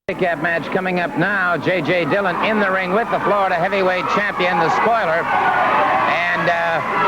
Handicap match coming up now. J.J. Dillon in the ring with the Florida heavyweight champion, the Spoiler. And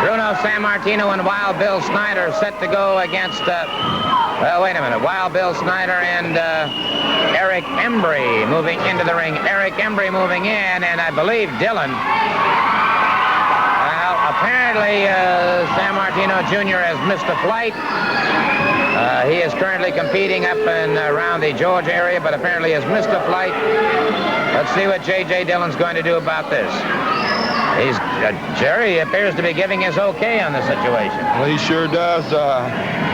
Bruno Sammartino and Wild Bill Snyder set to go against, well, wait a minute. Wild Bill Snyder and Eric Embry moving into the ring. Eric Embry moving in, and I believe Dillon. Well, apparently Sammartino Jr. has missed a flight. He is currently competing up and around the Georgia area, but apparently has missed a flight. Let's see what J.J. Dillon's going to do about this. Jerry appears to be giving his okay on the situation. Well, he sure does.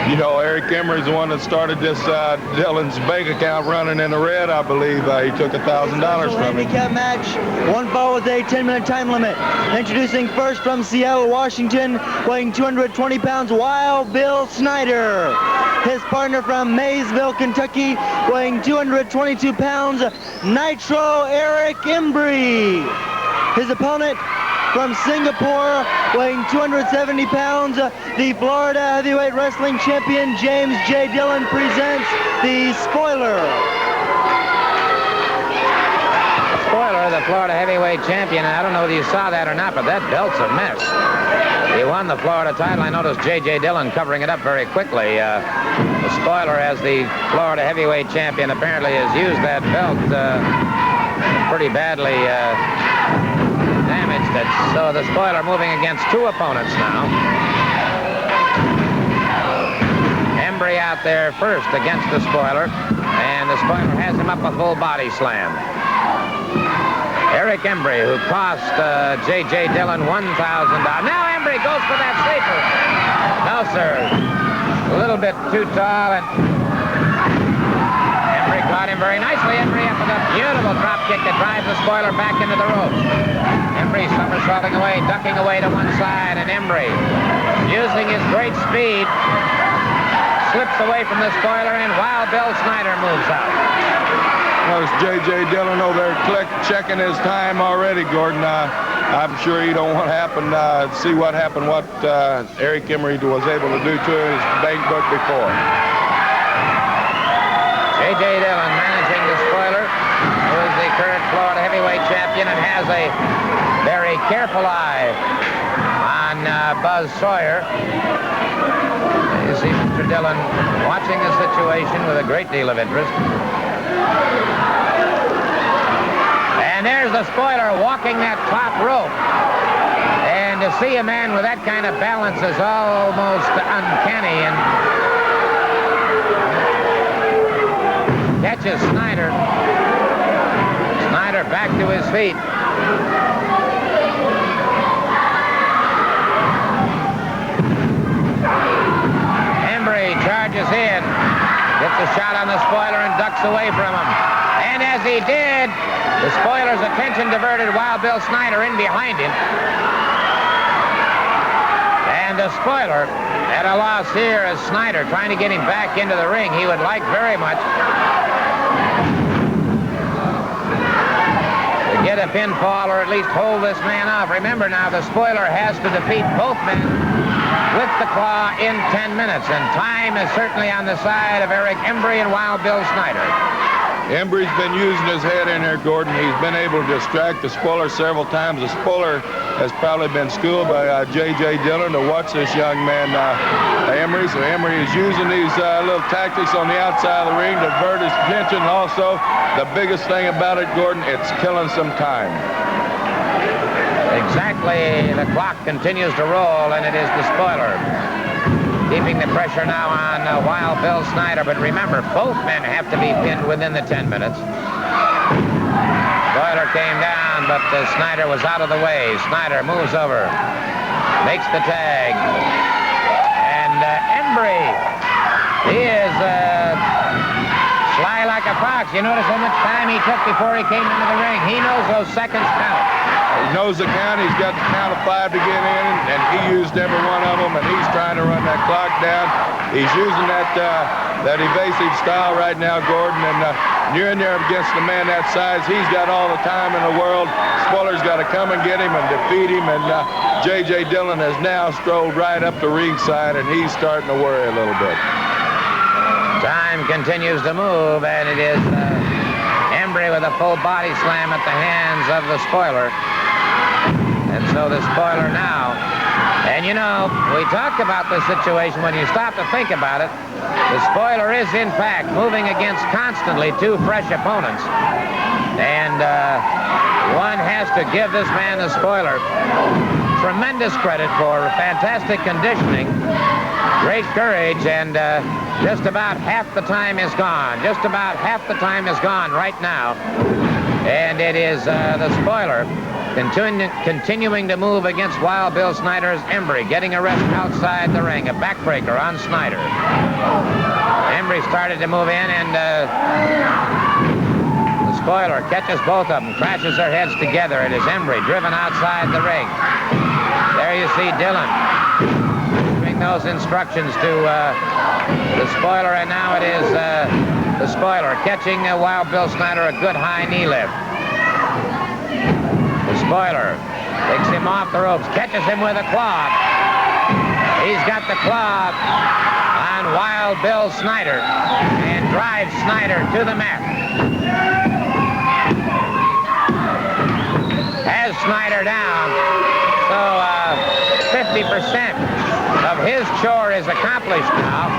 You know, Eric Embry's the one that started this Dillon's bank account running in the red, I believe. He took $1,000 from him. Handicap match, one fall with a 10-minute time limit. Introducing first from Seattle, Washington, weighing 220 pounds, Wild Bill Snyder. His partner from Maysville, Kentucky, weighing 222 pounds, Nitro Eric Embry. His opponent from Singapore, weighing 270 pounds, the Florida heavyweight wrestling champion, James J. Dillon, presents the Spoiler. Spoiler, the Florida heavyweight champion. I don't know whether you saw that or not, but that belt's a mess. He won the Florida title. I noticed J.J. Dillon covering it up very quickly. The Spoiler, as the Florida heavyweight champion, apparently has used that belt pretty badly damaged it. So the Spoiler moving against two opponents now. Embry out there first against the Spoiler, and the Spoiler has him up a full body slam. Eric Embry, who cost J.J. Dillon $1,000. Now Embry goes for that sleeper. No, sir. A little bit too tall, and Embry caught him very nicely. Embry up with a beautiful drop kick that drives the Spoiler back into the ropes. Embry somersaulting away, ducking away to one side, and Embry, using his great speed, slips away from the Spoiler, and Wild Bill Snyder moves out. There's J.J. Dillon over there checking his time already, Gordon. I'm sure you don't want to see what happened, what Eric Embry was able to do to his bank book before. J.J. Dillon managing the Spoiler, who is the current Florida heavyweight champion and has a very careful eye on Buzz Sawyer. You see Mr. Dillon watching the situation with a great deal of interest. And there's the Spoiler walking that top rope. And to see a man with that kind of balance is almost uncanny. And catches Snyder. Snyder back to his feet. Embry charges in. Gets a shot on the Spoiler and ducks away from him. And as he did, the Spoiler's attention diverted Wild Bill Snyder in behind him. And the Spoiler at a loss here as Snyder trying to get him back into the ring. He would like very much to get a pinfall or at least hold this man off. Remember now, the Spoiler has to defeat both men with the claw in 10 minutes, and time is certainly on the side of Eric Embry and Wild Bill Snyder. Embry's been using his head in there, Gordon. He's been able to distract the Spoiler several times. The Spoiler has probably been schooled by J.J. Dillon to watch this young man, Embry. So Embry is using these little tactics on the outside of the ring to divert his attention. Also, the biggest thing about it, Gordon, it's killing some time. Exactly. The clock continues to roll, and it is the Spoiler keeping the pressure now on Wild Bill Snyder. But remember, both men have to be pinned within the 10 minutes. Spoiler came down, but Snyder was out of the way. Snyder moves over, makes the tag. And Embry, he is sly like a fox. You notice how much time he took before he came into the ring. He knows those seconds count. He knows the count. He's got the count of 5 to get in, and he used every one of them, and he's trying to run that clock down. He's using that evasive style right now, Gordon, and you're in there against a man that size. He's got all the time in the world. Spoiler's got to come and get him and defeat him, and J.J. Dillon has now strolled right up the ringside, and he's starting to worry a little bit. Time continues to move, and it is Embry with a full body slam at the hands of the spoiler. And so the spoiler now. And you know, we talked about this situation when you stop to think about it. The spoiler is, in fact, moving against constantly two fresh opponents. And one has to give this man, the spoiler, tremendous credit for fantastic conditioning, great courage, and just about half the time is gone. Just about half the time is gone right now. And it is the spoiler continuing to move against Wild Bill Snyder's Embry, getting a rest outside the ring, a backbreaker on Snyder. Embry started to move in, and the spoiler catches both of them, crashes their heads together. It is Embry driven outside the ring. There you see Dillon giving those instructions to the spoiler, and now it is the spoiler catching Wild Bill Snyder a good high knee lift. The spoiler takes him off the ropes, catches him with a clog. He's got the clog on Wild Bill Snyder and drives Snyder to the mat. Has Snyder down. So 50% of his chore is accomplished now.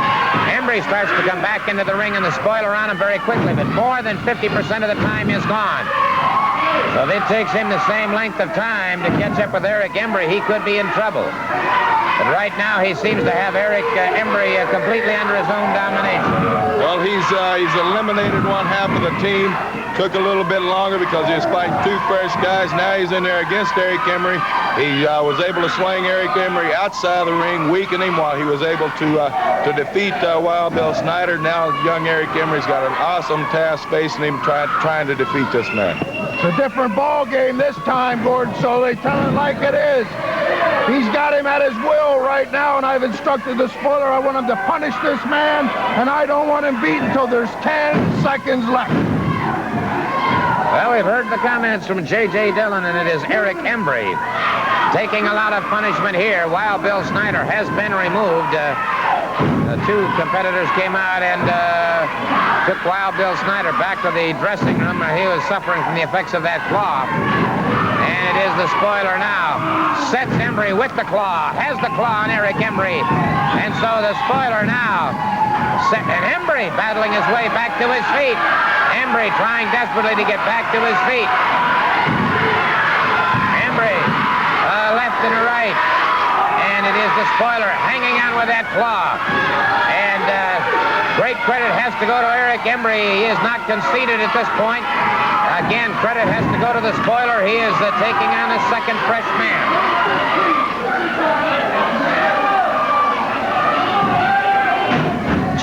Embry starts to come back into the ring and the spoiler on him very quickly, but more than 50% of the time is gone. So if it takes him the same length of time to catch up with Eric Embry, he could be in trouble. But right now, he seems to have Eric Embry completely under his own domination. Well, he's eliminated one half of the team. Took a little bit longer because he was fighting two fresh guys. Now he's in there against Eric Embry. He was able to swing Eric Embry outside of the ring, weaken him while he was able to defeat Wild Bill Snyder. Now young Eric Embry's got an awesome task facing him, trying to defeat this man. It's a different ball game this time, Gordon, so they tell it like it is. He's got him at his will right now, and I've instructed the spoiler. I want him to punish this man, and I don't want him beaten until there's 10 seconds left. Well, we've heard the comments from J.J. Dillon, and it is Eric Embry taking a lot of punishment here. Wild Bill Snyder has been removed. The two competitors came out and took Wild Bill Snyder back to the dressing room where he was suffering from the effects of that claw. And it is the spoiler now. Sets Embry with the claw. Has the claw on Eric Embry. And so the spoiler now. And Embry battling his way back to his feet. Embry trying desperately to get back to his feet. Embry, left and a right. And it is the spoiler hanging on with that claw. And great credit has to go to Eric Embry. He is not conceded at this point. Again, credit has to go to the spoiler. He is taking on a second fresh man.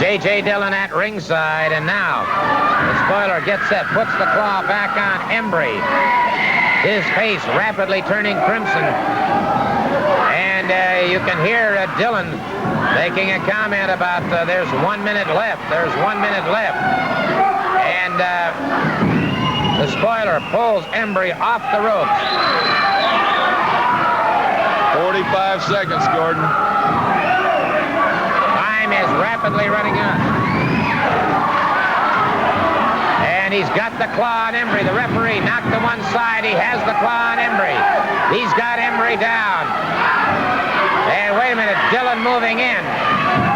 J.J. Dillon at ringside, and now the spoiler gets set, puts the claw back on Embry. His face rapidly turning crimson. And you can hear Dillon making a comment about there's 1 minute left. There's 1 minute left. And the spoiler pulls Embry off the ropes. 45 seconds, Gordon. Time is rapidly running out. And he's got the claw on Embry. The referee knocked to one side. He has the claw on Embry. He's got Embry down. And wait a minute, Dillon moving in.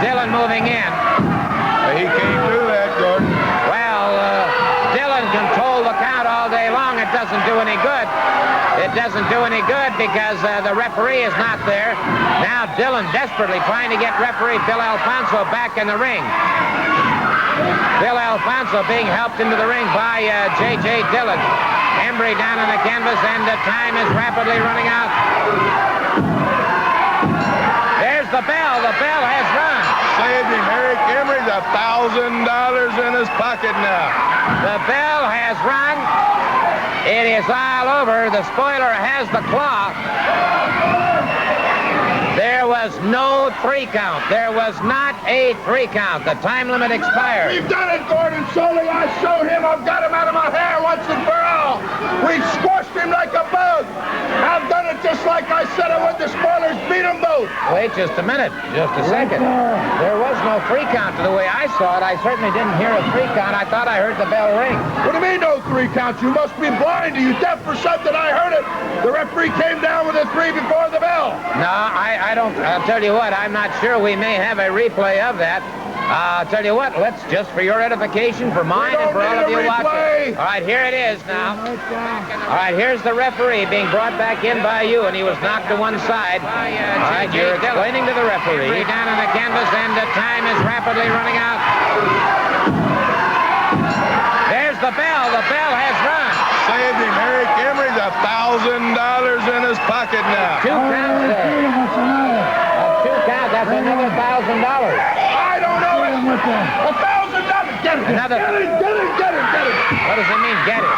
Dillon moving in. He can't do that, Gordon. Well, Dillon can hold the count all day long. It doesn't do any good. It doesn't do any good because the referee is not there. Now Dillon desperately trying to get referee Bill Alfonso back in the ring. Bill Alfonso being helped into the ring by J.J. Dillon. Embry down on the canvas, and time is rapidly running out. There's the bell. The bell has run. Saved him. Eric Embry's $1,000 in his pocket now. The bell has run. It is all over. The spoiler has the claw. There was no 3 count. There was not a 3 count. The time limit expired. We've done it, Gordon. Solely I showed him. I've got him out of my hair once and for all. We've squashed him like a bug. I've done it to just like I said I would. The spoilers beat them both. Wait just a minute. Just a second. There was no 3 count to the way I saw it. I certainly didn't hear a 3 count. I thought I heard the bell ring. What do you mean no 3 counts? You must be blind. Are you deaf or something? I heard it. The referee came down with a 3 before the bell. No, I don't. I'll tell you what. I'm not sure. We may have a replay of that. I'll tell you what, let's just for your edification, for mine, and for all of you watching. All right, here it is now. All right, here's the referee being brought back in by you, and he was knocked to one side. All right, you're explaining to the referee. Down on the canvas, and the time is rapidly running out. There's the bell. The bell has run. Saved him. Eric Embry's $1,000 in his pocket now. 2 counts there. 2 counts. That's another $1,000. I don't know it. $1,000. Get it. Another. Get it. What does it mean, get it?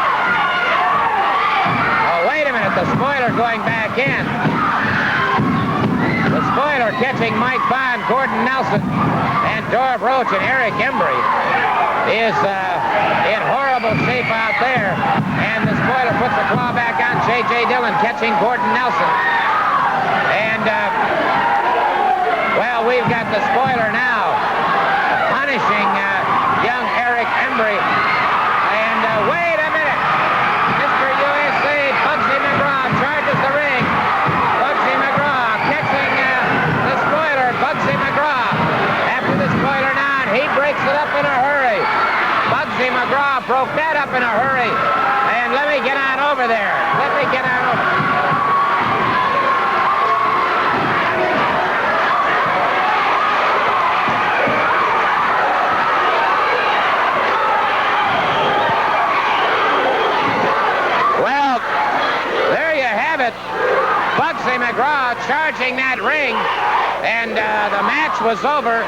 Oh, wait a minute. The spoiler going back in. The spoiler catching Mike Bond, Gordon Nelson, and Dorf Roach, and Eric Embry is in horrible shape out there. And the spoiler puts the claw back on J.J. Dillon, catching Gordon Nelson. And, well, we've got the spoiler now punishing young Eric Embry. And wait a minute. Mr. USA, Bugsy McGraw charges the ring. Bugsy McGraw catching the spoiler. Bugsy McGraw. After the spoiler down, he breaks it up in a hurry. Bugsy McGraw broke that up in a hurry. And let me get on over there. Let me get on over. Well, there you have it. Bugsy McGraw charging that ring. And the match was over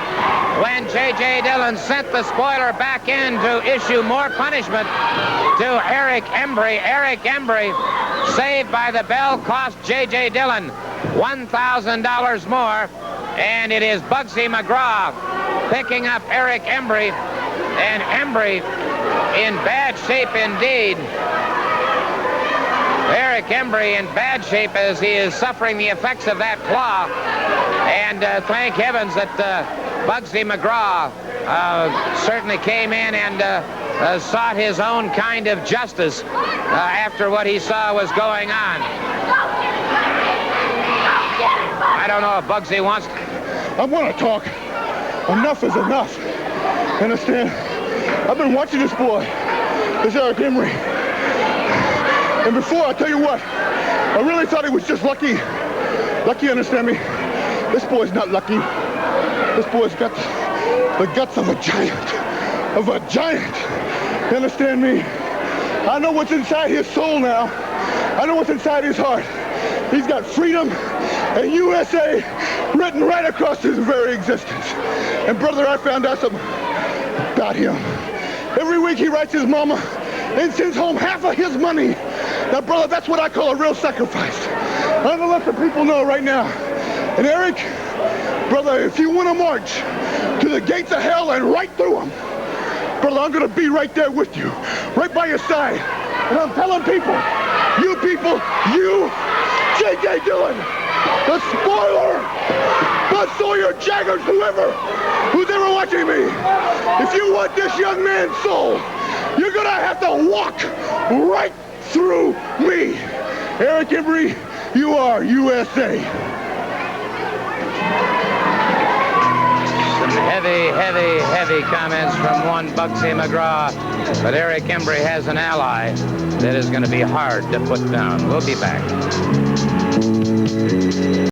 when J.J. Dillon sent the spoiler back in to issue more punishment to Eric Embry. Eric Embry, saved by the bell, cost J.J. Dillon $1,000 more. And it is Bugsy McGraw picking up Eric Embry. And Embry in bad shape indeed. Eric Embry in bad shape as he is suffering the effects of that claw. And thank heavens that Bugsy McGraw certainly came in and sought his own kind of justice after what he saw was going on. I don't know if Bugsy wants to. I want to talk. Enough is enough. Understand? I've been watching this boy, this Eric Embry. And before, I tell you what, I really thought he was just lucky. Lucky, understand me? This boy's not lucky. This boy's got the guts of a giant. Of a giant. You understand me? I know what's inside his soul now. I know what's inside his heart. He's got freedom and USA written right across his very existence. And brother, I found out something about him. Every week he writes his mama and sends home half of his money. Now, brother, that's what I call a real sacrifice. I'm gonna let the people know right now. And Eric, brother, if you want to march to the gates of hell and right through them, brother, I'm gonna be right there with you, right by your side. And I'm telling people, you, J.J. Dillon, the spoiler, Bud Sawyer, Jaggers, who's ever watching me, if you want this young man's soul, you're gonna have to walk right through me. Eric Embry, you are USA. Some heavy comments from one Bugsy McGraw. But Eric Embry has an ally that is going to be hard to put down. We'll be back.